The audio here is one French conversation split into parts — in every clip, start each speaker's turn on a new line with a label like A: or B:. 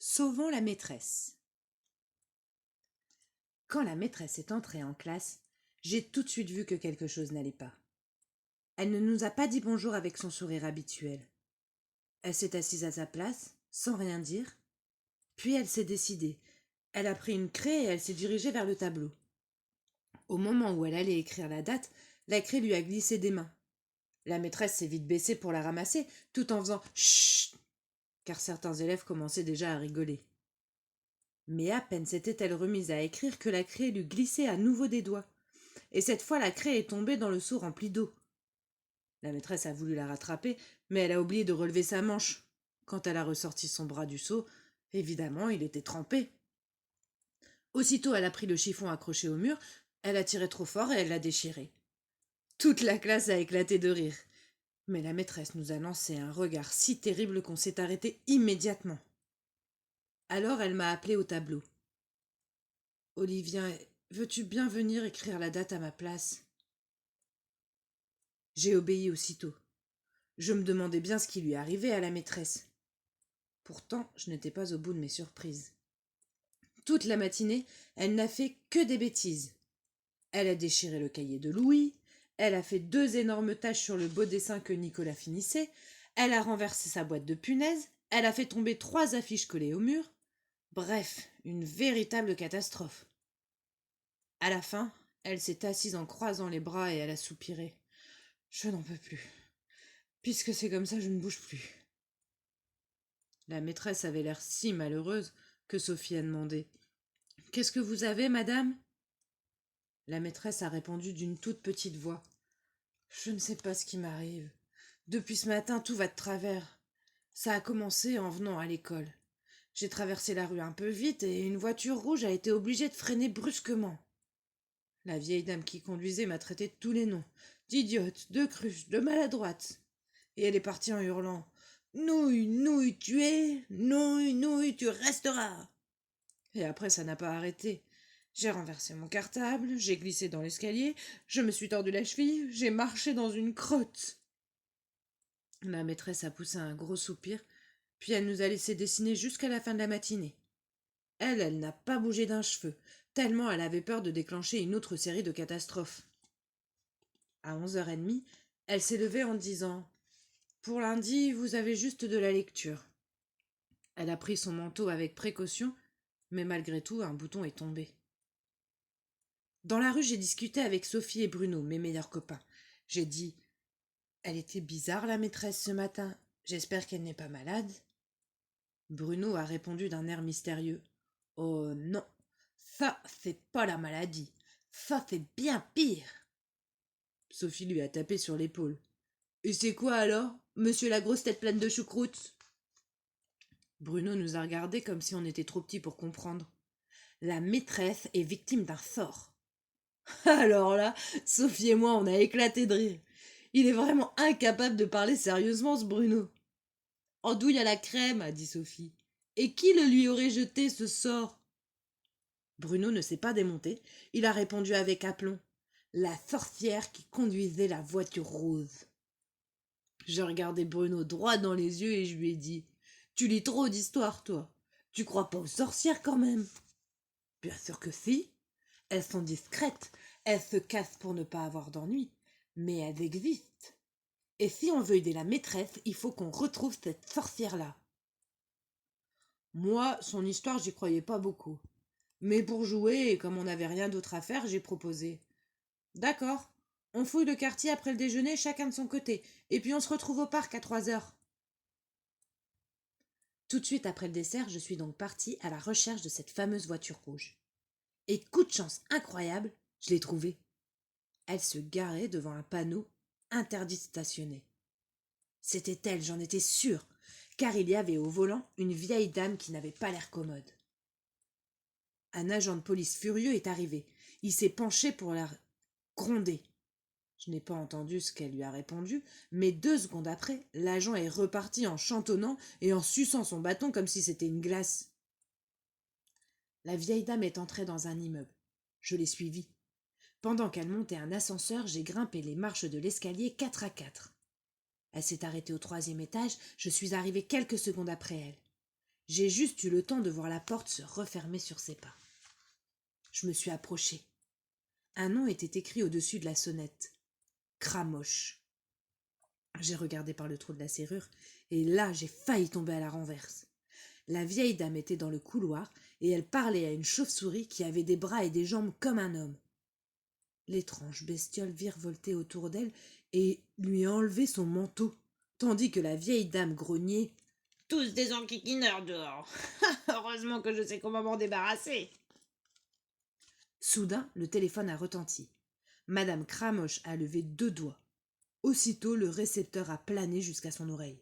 A: Sauvons la maîtresse. Quand la maîtresse est entrée en classe, j'ai tout de suite vu que quelque chose n'allait pas. Elle ne nous a pas dit bonjour avec son sourire habituel. Elle s'est assise à sa place, sans rien dire. Puis elle s'est décidée. Elle a pris une craie et elle s'est dirigée vers le tableau. Au moment où elle allait écrire la date, la craie lui a glissé des mains. La maîtresse s'est vite baissée pour la ramasser, tout en faisant chut, car certains élèves commençaient déjà à rigoler. Mais à peine s'était-elle remise à écrire que la craie lui glissait à nouveau des doigts. Et cette fois la craie est tombée dans le seau rempli d'eau. La maîtresse a voulu la rattraper, mais elle a oublié de relever sa manche. Quand elle a ressorti son bras du seau, évidemment, il était trempé. Aussitôt, elle a pris le chiffon accroché au mur, elle a tiré trop fort et elle l'a déchiré. Toute la classe a éclaté de rire. Mais la maîtresse nous a lancé un regard si terrible qu'on s'est arrêté immédiatement. Alors elle m'a appelé au tableau. Olivia, veux-tu bien venir écrire la date à ma place? J'ai obéi aussitôt. Je me demandais bien ce qui lui arrivait à la maîtresse. Pourtant, je n'étais pas au bout de mes surprises. Toute la matinée, elle n'a fait que des bêtises. Elle a déchiré le cahier de Louis, elle a fait 2 énormes taches sur le beau dessin que Nicolas finissait, elle a renversé sa boîte de punaises, elle a fait tomber 3 affiches collées au mur. Bref, une véritable catastrophe. À la fin, elle s'est assise en croisant les bras et elle a soupiré. Je n'en peux plus. Puisque c'est comme ça, je ne bouge plus. La maîtresse avait l'air si malheureuse que Sophie a demandé. Qu'est-ce que vous avez, madame? La maîtresse a répondu d'une toute petite voix. Je ne sais pas ce qui m'arrive. Depuis ce matin, tout va de travers. Ça a commencé en venant à l'école. J'ai traversé la rue un peu vite et une voiture rouge a été obligée de freiner brusquement. La vieille dame qui conduisait m'a traité de tous les noms. D'idiote, de cruche, de maladroite. Et elle est partie en hurlant. Nouille, nouille, tu es, nouille, nouille, tu resteras. Et après, ça n'a pas arrêté. J'ai renversé mon cartable, j'ai glissé dans l'escalier, je me suis tordu la cheville, j'ai marché dans une crotte. La maîtresse a poussé un gros soupir, puis elle nous a laissé dessiner jusqu'à la fin de la matinée. Elle n'a pas bougé d'un cheveu, tellement elle avait peur de déclencher une autre série de catastrophes. À 11h30, elle s'est levée en disant « Pour lundi, vous avez juste de la lecture ». Elle a pris son manteau avec précaution, mais malgré tout, un bouton est tombé. Dans la rue, j'ai discuté avec Sophie et Bruno, mes meilleurs copains. J'ai dit « Elle était bizarre, la maîtresse, ce matin. J'espère qu'elle n'est pas malade. » Bruno a répondu d'un air mystérieux. « Oh non, ça, c'est pas la maladie. Ça, c'est bien pire. » Sophie lui a tapé sur l'épaule. « Et c'est quoi alors, monsieur la grosse tête pleine de choucroute ?» Bruno nous a regardés comme si on était trop petits pour comprendre. « La maîtresse est victime d'un sort. » Alors là, Sophie et moi, on a éclaté de rire. Il est vraiment incapable de parler sérieusement, ce Bruno. Andouille à la crème, a dit Sophie. Et qui le lui aurait jeté, ce sort? Bruno ne s'est pas démonté. Il a répondu avec aplomb. La sorcière qui conduisait la voiture rose. J'ai regardé Bruno droit dans les yeux et je lui ai dit « Tu lis trop d'histoires, toi. Tu crois pas aux sorcières, quand même ?» Bien sûr que si. Elles sont discrètes. Elles se cassent pour ne pas avoir d'ennui. Mais elles existent. Et si on veut aider la maîtresse, il faut qu'on retrouve cette sorcière-là. Moi, son histoire, j'y croyais pas beaucoup. Mais pour jouer, et comme on n'avait rien d'autre à faire, j'ai proposé. D'accord, on fouille le quartier après le déjeuner, chacun de son côté, et puis on se retrouve au parc à 3h. Tout de suite après le dessert, je suis donc partie à la recherche de cette fameuse voiture rouge. Et coup de chance incroyable, je l'ai trouvée. Elle se garait devant un panneau interdit de stationner. C'était elle, j'en étais sûre, car il y avait au volant une vieille dame qui n'avait pas l'air commode. Un agent de police furieux est arrivé. Il s'est penché pour la gronder. Je n'ai pas entendu ce qu'elle lui a répondu, mais 2 secondes après, l'agent est reparti en chantonnant et en suçant son bâton comme si c'était une glace. La vieille dame est entrée dans un immeuble. Je l'ai suivie. Pendant qu'elle montait un ascenseur, j'ai grimpé les marches de l'escalier 4 à 4. Elle s'est arrêtée au 3e étage, je suis arrivée quelques secondes après elle. J'ai juste eu le temps de voir la porte se refermer sur ses pas. Je me suis approchée. Un nom était écrit au-dessus de la sonnette. Cramoche. J'ai regardé par le trou de la serrure, et là j'ai failli tomber à la renverse. La vieille dame était dans le couloir, et elle parlait à une chauve-souris qui avait des bras et des jambes comme un homme. L'étrange bestiole virevoltait autour d'elle et lui enlevait son manteau, tandis que la vieille dame grognait. « Tous des enquiquineurs dehors. Heureusement que je sais comment m'en débarrasser. » Soudain, le téléphone a retenti. Madame Cramoche a levé 2 doigts. Aussitôt, le récepteur a plané jusqu'à son oreille.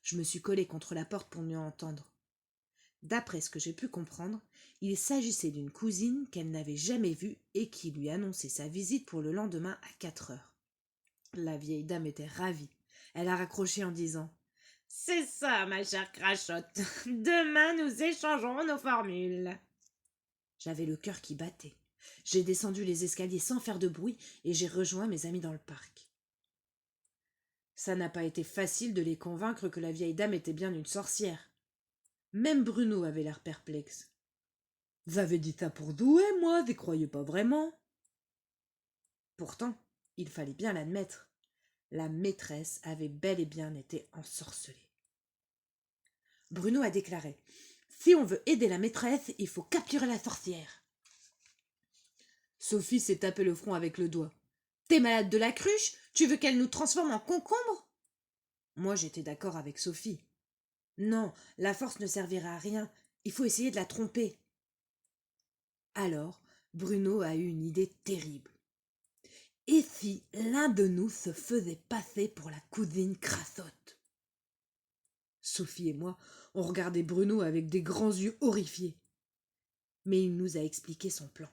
A: Je me suis collée contre la porte pour mieux entendre. D'après ce que j'ai pu comprendre, il s'agissait d'une cousine qu'elle n'avait jamais vue et qui lui annonçait sa visite pour le lendemain à 4 heures. La vieille dame était ravie. Elle a raccroché en disant « C'est ça, ma chère Crachotte. Demain, nous échangerons nos formules. » J'avais le cœur qui battait. J'ai descendu les escaliers sans faire de bruit et j'ai rejoint mes amis dans le parc. Ça n'a pas été facile de les convaincre que la vieille dame était bien une sorcière. Même Bruno avait l'air perplexe. « Vous avez dit ça pour douer, moi, vous croyez pas vraiment ?» Pourtant, il fallait bien l'admettre. La maîtresse avait bel et bien été ensorcelée. Bruno a déclaré « Si on veut aider la maîtresse, il faut capturer la sorcière. » Sophie s'est tapé le front avec le doigt. « T'es malade de la cruche? Tu veux qu'elle nous transforme en concombre ?» Moi, j'étais d'accord avec Sophie. Non, la force ne servira à rien. Il faut essayer de la tromper. Alors, Bruno a eu une idée terrible. Et si l'un de nous se faisait passer pour la cousine Crassotte? Sophie et moi, on regardait Bruno avec des grands yeux horrifiés. Mais il nous a expliqué son plan.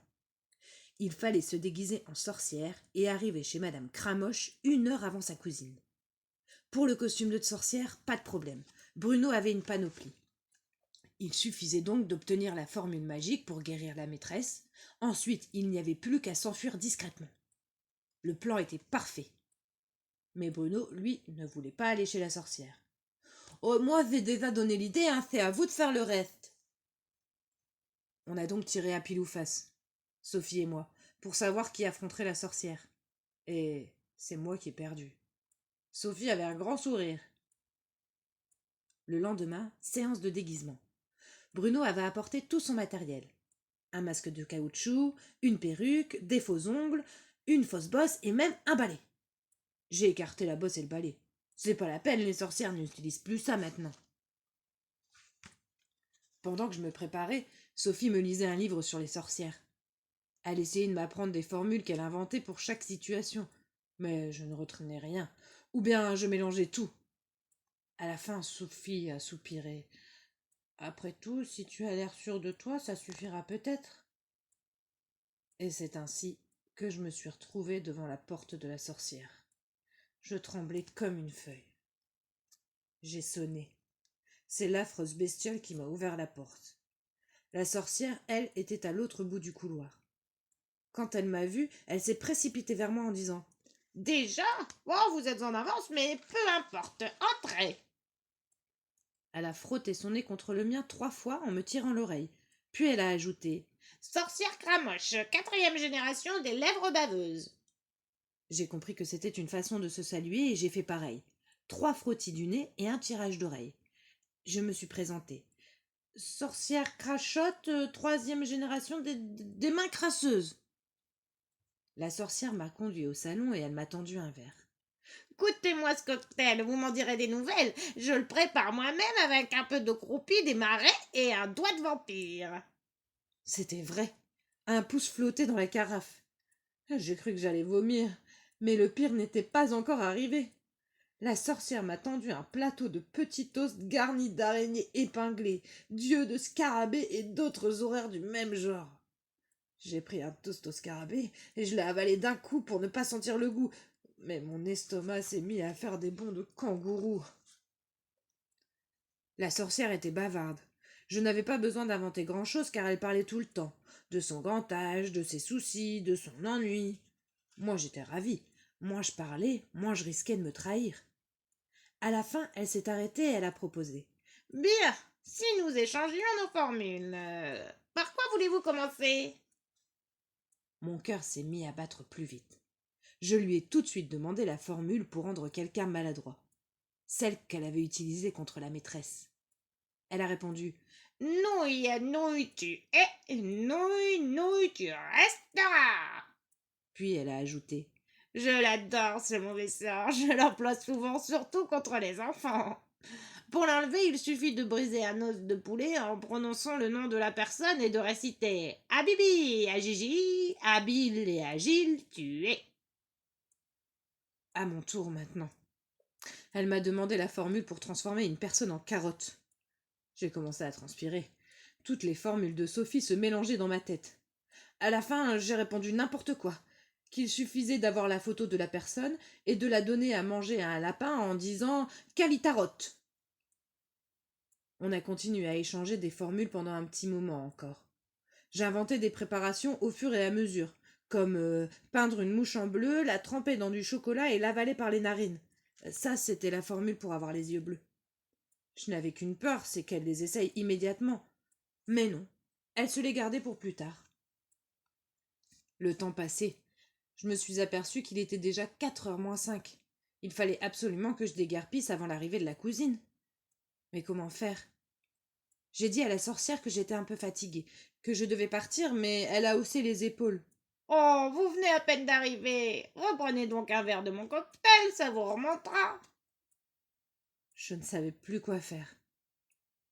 A: Il fallait se déguiser en sorcière et arriver chez Madame Cramoche 1 heure avant sa cousine. Pour le costume de sorcière, pas de problème. Bruno avait une panoplie. Il suffisait donc d'obtenir la formule magique pour guérir la maîtresse. Ensuite, il n'y avait plus qu'à s'enfuir discrètement. Le plan était parfait. Mais Bruno, lui, ne voulait pas aller chez la sorcière. « Oh, moi, j'ai déjà donné l'idée, hein, c'est à vous de faire le reste. » On a donc tiré à pile ou face, Sophie et moi, pour savoir qui affronterait la sorcière. Et c'est moi qui ai perdu. Sophie avait un grand sourire. Le lendemain, séance de déguisement. Bruno avait apporté tout son matériel. Un masque de caoutchouc, une perruque, des faux ongles, une fausse bosse et même un balai. J'ai écarté la bosse et le balai. C'est pas la peine, les sorcières n'utilisent plus ça maintenant. Pendant que je me préparais, Sophie me lisait un livre sur les sorcières. Elle essayait de m'apprendre des formules qu'elle inventait pour chaque situation, mais je ne retenais rien, ou bien je mélangeais tout. À la fin, Sophie a soupiré. « Après tout, si tu as l'air sûr de toi, ça suffira peut-être. » Et c'est ainsi que je me suis retrouvée devant la porte de la sorcière. Je tremblais comme une feuille. J'ai sonné. C'est l'affreuse bestiole qui m'a ouvert la porte. La sorcière, elle, était à l'autre bout du couloir. Quand elle m'a vue, elle s'est précipitée vers moi en disant « Déjà? Oh, vous êtes en avance, mais peu importe, entrez !» Elle a frotté son nez contre le mien 3 fois en me tirant l'oreille. Puis elle a ajouté « Sorcière Cramoche, 4e génération des lèvres baveuses. » J'ai compris que c'était une façon de se saluer et j'ai fait pareil. 3 frottis du nez et un tirage d'oreille. Je me suis présentée. « Sorcière Crachotte, 3e génération des mains crasseuses. » La sorcière m'a conduit au salon et elle m'a tendu un verre. « Goûtez-moi ce cocktail, vous m'en direz des nouvelles. Je le prépare moi-même avec un peu de croupie, des marais et un doigt de vampire. » C'était vrai. Un pouce flottait dans la carafe. J'ai cru que j'allais vomir, mais le pire n'était pas encore arrivé. La sorcière m'a tendu un plateau de petits toasts garnis d'araignées épinglées, d'yeux de scarabées et d'autres horreurs du même genre. J'ai pris un toast au scarabée et je l'ai avalé d'un coup pour ne pas sentir le goût, mais mon estomac s'est mis à faire des bonds de kangourou. La sorcière était bavarde. Je n'avais pas besoin d'inventer grand-chose car elle parlait tout le temps, de son grand âge, de ses soucis, de son ennui. Moi j'étais ravie. Moins je parlais, moins je risquais de me trahir. À la fin, elle s'est arrêtée et elle a proposé. « Bien,
B: Si nous échangions nos formules, par quoi voulez-vous commencer?
A: Mon cœur s'est mis à battre plus vite. Je lui ai tout de suite demandé la formule pour rendre quelqu'un maladroit, celle qu'elle avait utilisée contre la maîtresse. Elle a répondu:
B: Nouille, nouille, tu es, nouille, nouille, tu resteras.
A: puis elle a ajouté:
B: Je l'adore, ce mauvais sort. Je l'emploie souvent, surtout contre les enfants. Pour l'enlever, il suffit de briser un os de poulet en prononçant le nom de la personne et de réciter à Bibi, à Gigi, habile et agile, tu es.
A: à mon tour maintenant. Elle m'a demandé la formule pour transformer une personne en carotte. J'ai commencé à transpirer. Toutes les formules de Sophie se mélangeaient dans ma tête. À la fin, j'ai répondu n'importe quoi. Qu'il suffisait d'avoir la photo de la personne et de la donner à manger à un lapin en disant Calitarotte. On a continué à échanger des formules pendant un petit moment encore. J'inventais des préparations au fur et à mesure, comme peindre une mouche en bleu, la tremper dans du chocolat et l'avaler par les narines. Ça, c'était la formule pour avoir les yeux bleus. Je n'avais qu'une peur, c'est qu'elle les essaye immédiatement. Mais non, elle se les gardait pour plus tard. Le temps passait. Je me suis aperçue qu'il était déjà 4h moins 5. Il fallait absolument que je déguerpisse avant l'arrivée de la cousine. Mais comment faire? J'ai dit à la sorcière que j'étais un peu fatiguée, que je devais partir, mais elle a haussé les épaules.
B: Oh, vous venez à peine d'arriver. Reprenez donc un verre de mon cocktail, ça vous remontera.
A: Je ne savais plus quoi faire.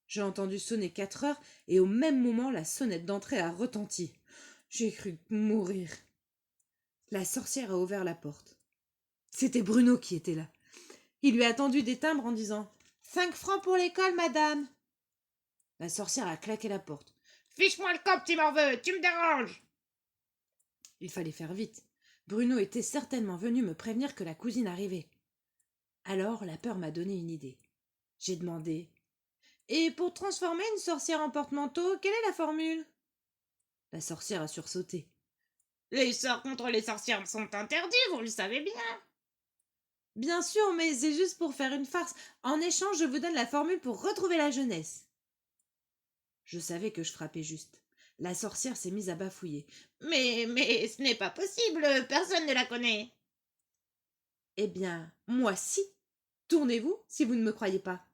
A: J'ai entendu sonner 4h et au même moment la sonnette d'entrée a retenti. J'ai cru mourir. La sorcière a ouvert la porte. C'était Bruno qui était là. Il lui a tendu des timbres en disant 5 francs pour l'école, madame. La sorcière a claqué la porte.
B: Fiche-moi le camp, petit morveux, tu me déranges.
A: Il fallait faire vite. Bruno était certainement venu me prévenir que la cousine arrivait. Alors la peur m'a donné une idée. J'ai demandé Et pour transformer une sorcière en porte-manteau, quelle est la formule? La sorcière a sursauté.
B: Les sorts contre les sorcières sont interdits, vous le savez bien.
A: Bien sûr, mais c'est juste pour faire une farce. En échange, je vous donne la formule pour retrouver la jeunesse. Je savais que je frappais juste. La sorcière s'est mise à bafouiller.
B: Mais ce n'est pas possible, personne ne la connaît.
A: Eh bien, moi si. Tournez-vous si vous ne me croyez pas.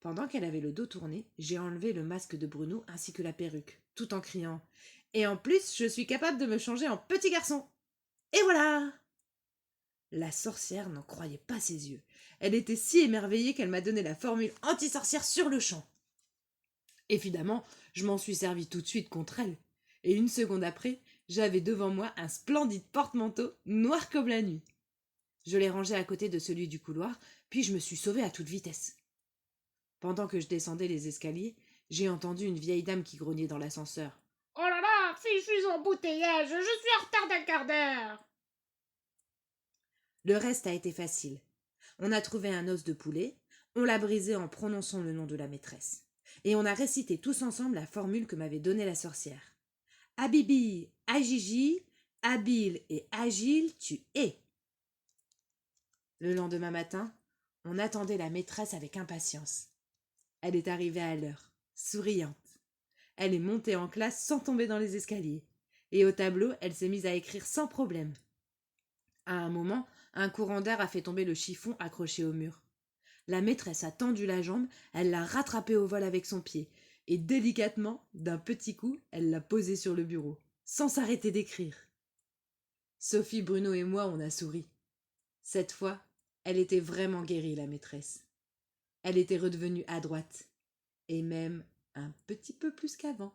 A: Pendant qu'elle avait le dos tourné, j'ai enlevé le masque de Bruno ainsi que la perruque, tout en criant Et en plus, je suis capable de me changer en petit garçon. Et voilà. La sorcière n'en croyait pas ses yeux. Elle était si émerveillée qu'elle m'a donné la formule anti-sorcière sur le champ. Évidemment, je m'en suis servi tout de suite contre elle. Et une seconde après, j'avais devant moi un splendide porte-manteau noir comme la nuit. Je l'ai rangé à côté de celui du couloir, puis je me suis sauvée à toute vitesse. Pendant que je descendais les escaliers, j'ai entendu une vieille dame qui grognait dans l'ascenseur.
B: Oh là là, fichu embouteillage, je suis en retard d'un quart d'heure.
A: Le reste a été facile. On a trouvé un os de poulet, on l'a brisé en prononçant le nom de la maîtresse. Et on a récité tous ensemble la formule que m'avait donnée la sorcière. À Bibi, à Gigi, habile et agile, tu es. Le lendemain matin, on attendait la maîtresse avec impatience. Elle est arrivée à l'heure, souriante. Elle est montée en classe sans tomber dans les escaliers. Et au tableau, elle s'est mise à écrire sans problème. À un moment, un courant d'air a fait tomber le chiffon accroché au mur. La maîtresse a tendu la jambe, elle l'a rattrapé au vol avec son pied, et délicatement, d'un petit coup, elle l'a posé sur le bureau, sans s'arrêter d'écrire. Sophie, Bruno et moi, on a souri. Cette fois, elle était vraiment guérie, la maîtresse. Elle était redevenue adroite, et même un petit peu plus qu'avant.